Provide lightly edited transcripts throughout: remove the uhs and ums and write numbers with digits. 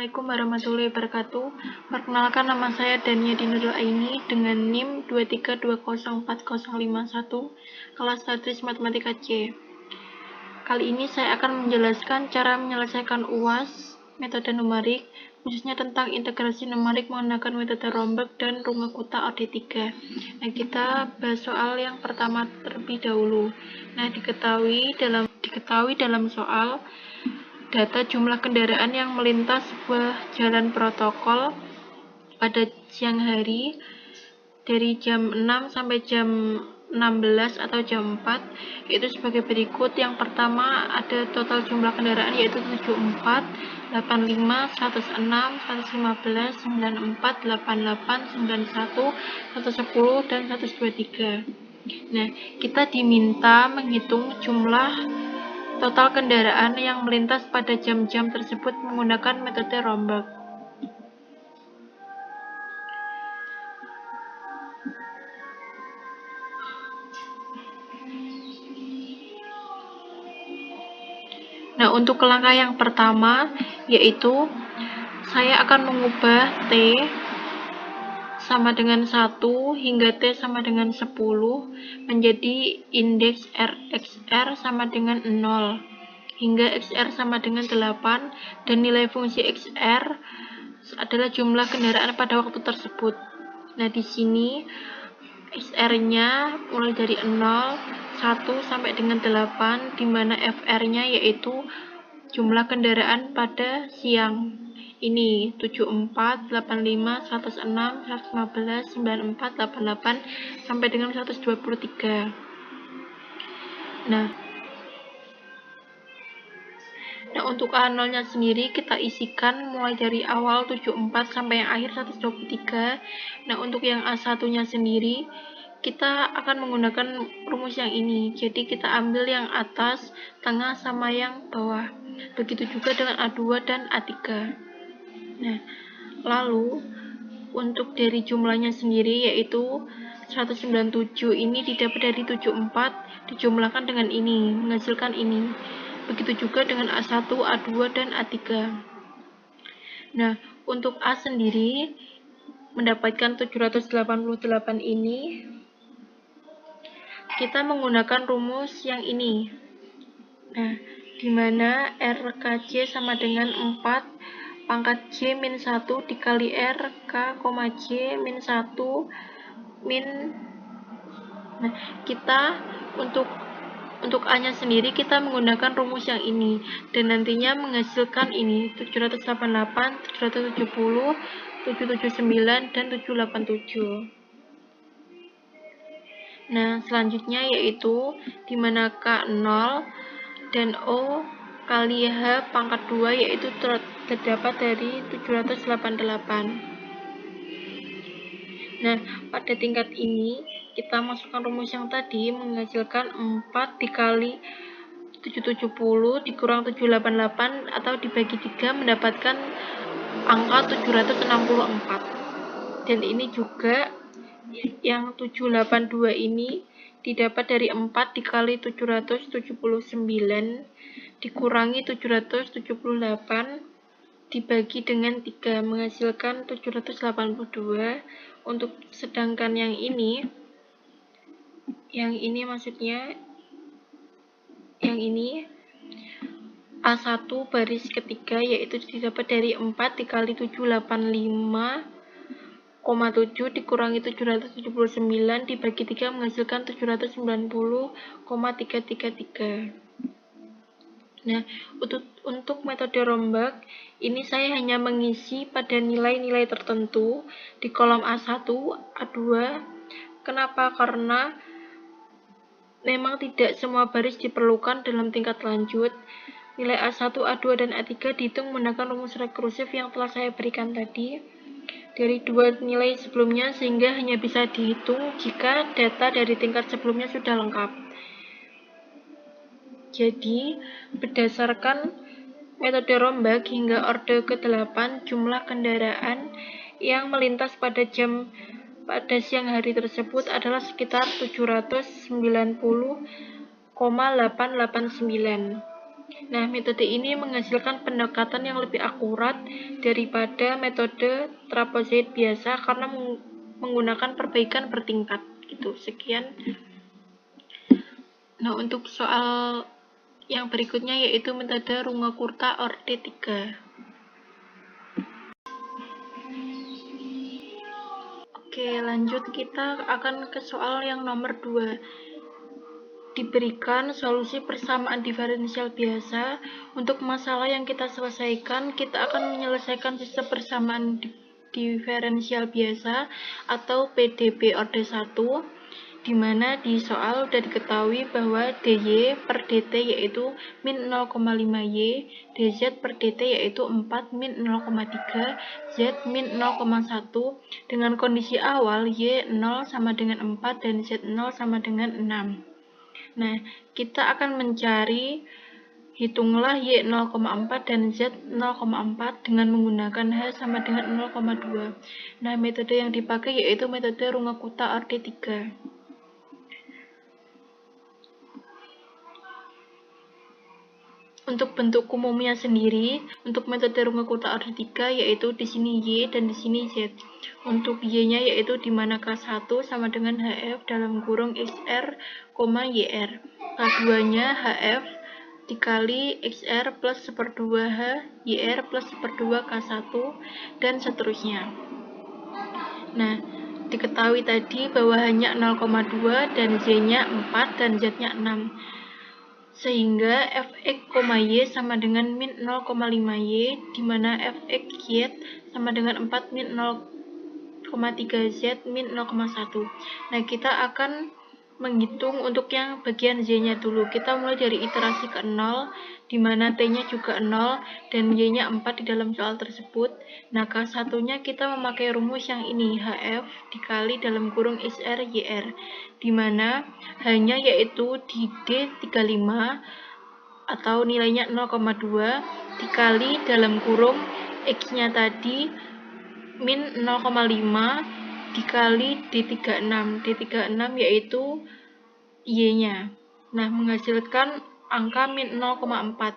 Assalamualaikum warahmatullahi wabarakatuh. Perkenalkan, nama saya Dania Dinurul Aini dengan NIM 232040051, kelas statis matematika C. Kali ini saya akan menjelaskan cara menyelesaikan UAS metode numerik, khususnya tentang integrasi numerik menggunakan metode Romberg dan Runge-Kutta OD3. Nah, kita bahas soal yang pertama terlebih dahulu. Nah, diketahui dalam soal data jumlah kendaraan yang melintas sebuah jalan protokol pada siang hari dari jam 6 sampai jam 16 atau jam 4, yaitu sebagai berikut. Yang pertama, ada total jumlah kendaraan yaitu 74, 85, 106, 115, 94, 88, 91, 110, dan 123. Nah, kita diminta menghitung jumlah total kendaraan yang melintas pada jam-jam tersebut menggunakan metode Romberg. Nah, untuk langkah yang pertama, yaitu saya akan mengubah T sama dengan 1 hingga T sama dengan 10 menjadi indeks RXR sama dengan 0 hingga XR sama dengan 8, dan nilai fungsi XR adalah jumlah kendaraan pada waktu tersebut. Nah, di sini XR-nya mulai dari 0, 1 sampai dengan 8, di mana FR-nya yaitu jumlah kendaraan pada siang. Ini 74, 85, 106, 115, 94, 88 sampai dengan 123. Nah, untuk A0-nya sendiri kita isikan mulai dari awal 74 sampai yang akhir 123. Nah, untuk yang A1-nya sendiri kita akan menggunakan rumus yang ini. Jadi kita ambil yang atas, tengah, sama yang bawah. Begitu juga dengan A2 dan A3. Nah, lalu untuk dari jumlahnya sendiri yaitu 197 ini didapat dari 74 dijumlahkan dengan ini, menghasilkan ini. Begitu juga dengan A1, A2, dan A3. Nah, untuk A sendiri mendapatkan 788 ini, kita menggunakan rumus yang ini. Nah, di mana RKJ sama dengan 4 pangkat J min 1 dikali RK, J min 1 min. Nah, kita untuk A-nya sendiri kita menggunakan rumus yang ini, dan nantinya menghasilkan ini 788, 770, 779, dan 787. Nah, selanjutnya yaitu di mana K 0 dan O kali H pangkat 2 yaitu terdapat dari 788. Nah, pada tingkat ini kita masukkan rumus yang tadi, menghasilkan 4 dikali 770 dikurang 788 atau dibagi 3 mendapatkan angka 764. Dan ini juga yang 782 ini didapat dari 4 dikali 779 dikurangi 778 dibagi dengan 3 menghasilkan 782. Untuk sedangkan yang ini maksudnya yang ini A1 baris ketiga yaitu didapat dari 4 dikali 785,7 dikurangi 779 dibagi 3 menghasilkan 790,333. Nah, untuk metode Romberg ini saya hanya mengisi pada nilai-nilai tertentu di kolom A1, A2. Kenapa? Karena memang tidak semua baris diperlukan dalam tingkat lanjut. Nilai A1, A2, dan A3 dihitung menggunakan rumus rekursif yang telah saya berikan tadi dari dua nilai sebelumnya, sehingga hanya bisa dihitung jika data dari tingkat sebelumnya sudah lengkap. Jadi, berdasarkan metode Romberg hingga orde ke-8, jumlah kendaraan yang melintas pada siang hari tersebut adalah sekitar 790,889. Nah, metode ini menghasilkan pendekatan yang lebih akurat daripada metode trapezoid biasa karena menggunakan perbaikan bertingkat. Gitu. Sekian. Nah, untuk soal yang berikutnya yaitu metode Runge-Kutta-Ordé 3. Oke, lanjut kita akan ke soal yang nomor 2. Diberikan solusi persamaan diferensial biasa. Untuk masalah yang kita selesaikan, kita akan menyelesaikan sistem persamaan diferensial biasa atau PDB orde 1, di mana di soal sudah diketahui bahwa dy per dt yaitu min 0,5 y, dz per dt yaitu 4 min 0,3, z min 0,1, dengan kondisi awal y 0 sama dengan 4 dan z 0 sama dengan 6. Nah, kita akan mencari, hitunglah y 0,4 dan z 0,4 dengan menggunakan h sama dengan 0,2. Nah, metode yang dipakai yaitu metode Runge-Kutta-Ordé 3. Untuk bentuk umumnya sendiri, untuk metode Runge-Kutta-Ordé 3 yaitu di sini y dan di sini z. Untuk y-nya yaitu di mana K1 sama dengan hf dalam kurung xr, yr. K2-nya hf dikali xr plus 1/2 h, yr plus 1/2 K1, dan seterusnya. Nah, diketahui tadi bahwa hanya 0,2 dan z-nya 4 dan z-nya 6. Sehingga fx, y sama dengan min 0,5 y, di mana fx y sama dengan 4 min 0,3 z min 0,1. Nah, kita akan menghitung untuk yang bagian z-nya dulu. Kita mulai dari iterasi ke 0, di mana t-nya juga 0 dan y-nya 4 di dalam soal tersebut. Nah, K1-nya kita memakai rumus yang ini, hf dikali dalam kurung xr yr, di mana h-nya yaitu di D35 atau nilainya 0,2 dikali dalam kurung x-nya tadi min 0,5 dikali D36. D36 yaitu y-nya. Nah, menghasilkan angka min 0,4.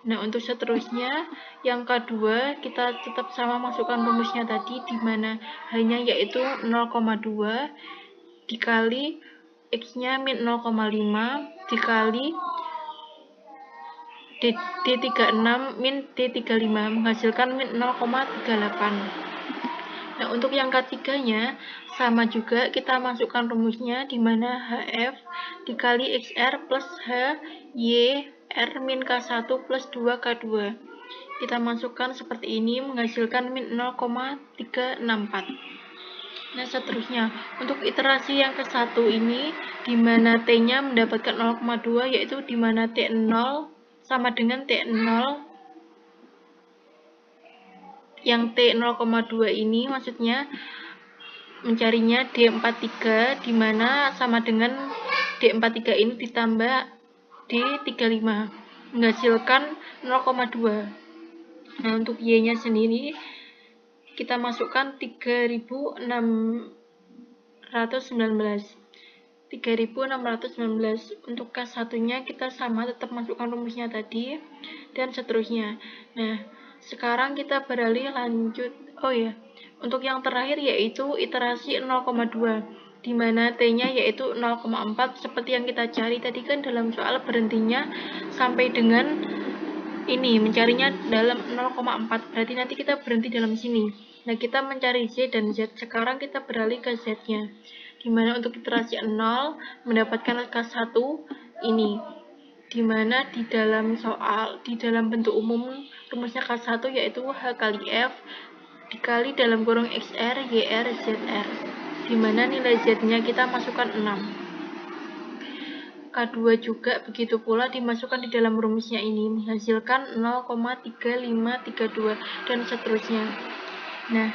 Nah, untuk seterusnya yang kedua kita tetap sama masukkan rumusnya tadi, di mana hanya yaitu 0,2 dikali x-nya min 0,5 dikali D36 min D35 menghasilkan min 0,38. Nah, untuk yang ketiganya sama juga kita masukkan rumusnya, di mana hf dikali xr plus h y r min k1 plus 2k2. Kita masukkan seperti ini menghasilkan min 0,364. Nah, seterusnya untuk iterasi yang ke-1 ini, di mana t-nya mendapatkan 0,2 yaitu di mana t0 sama dengan t0, yang T0,2 ini maksudnya mencarinya D43, di mana sama dengan D43 ini ditambah D35 menghasilkan 0,2. Nah, untuk Y-nya sendiri kita masukkan 3619. Untuk K1-nya kita sama tetap masukkan rumusnya tadi dan seterusnya. Nah, sekarang kita beralih lanjut. Oh ya, untuk yang terakhir yaitu iterasi 0,2, di mana T-nya yaitu 0,4 seperti yang kita cari tadi kan dalam soal berhentinya sampai dengan ini, mencarinya dalam 0,4. Berarti nanti kita berhenti dalam sini. Nah, kita mencari Z dan Z. Sekarang kita beralih ke Z-nya. Di mana untuk iterasi 0 mendapatkan K1 ini. Di mana di dalam soal, di dalam bentuk umum rumusnya K1 yaitu H kali F dikali dalam kurung XR, YR, ZR, di mana nilai Z-nya kita masukkan 6. K2 juga begitu pula dimasukkan di dalam rumusnya ini, menghasilkan 0,3532 dan seterusnya. Nah,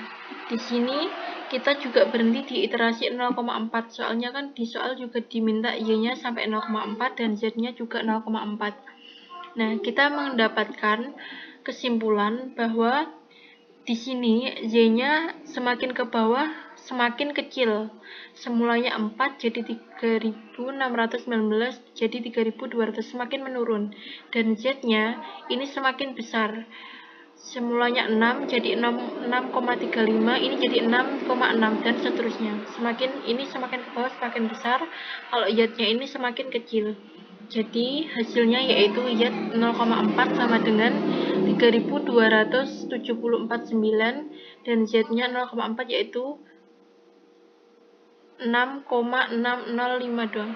di sini kita juga berhenti di iterasi 0,4, soalnya kan di soal juga diminta Y-nya sampai 0,4 dan Z-nya juga 0,4. Nah, kita mendapatkan kesimpulan bahwa di sini Y-nya semakin ke bawah semakin kecil. Semulanya 4 jadi 3619 jadi 3200, semakin menurun. Dan Z-nya ini semakin besar. Semulanya 6 jadi 6,35, ini jadi 6,6 dan seterusnya. Ini semakin ke bawah semakin besar, kalau Z-nya ini semakin kecil. Jadi hasilnya yaitu Z 0,4 sama dengan 3274,9 dan Z-nya 0,4 yaitu 6,605 doang.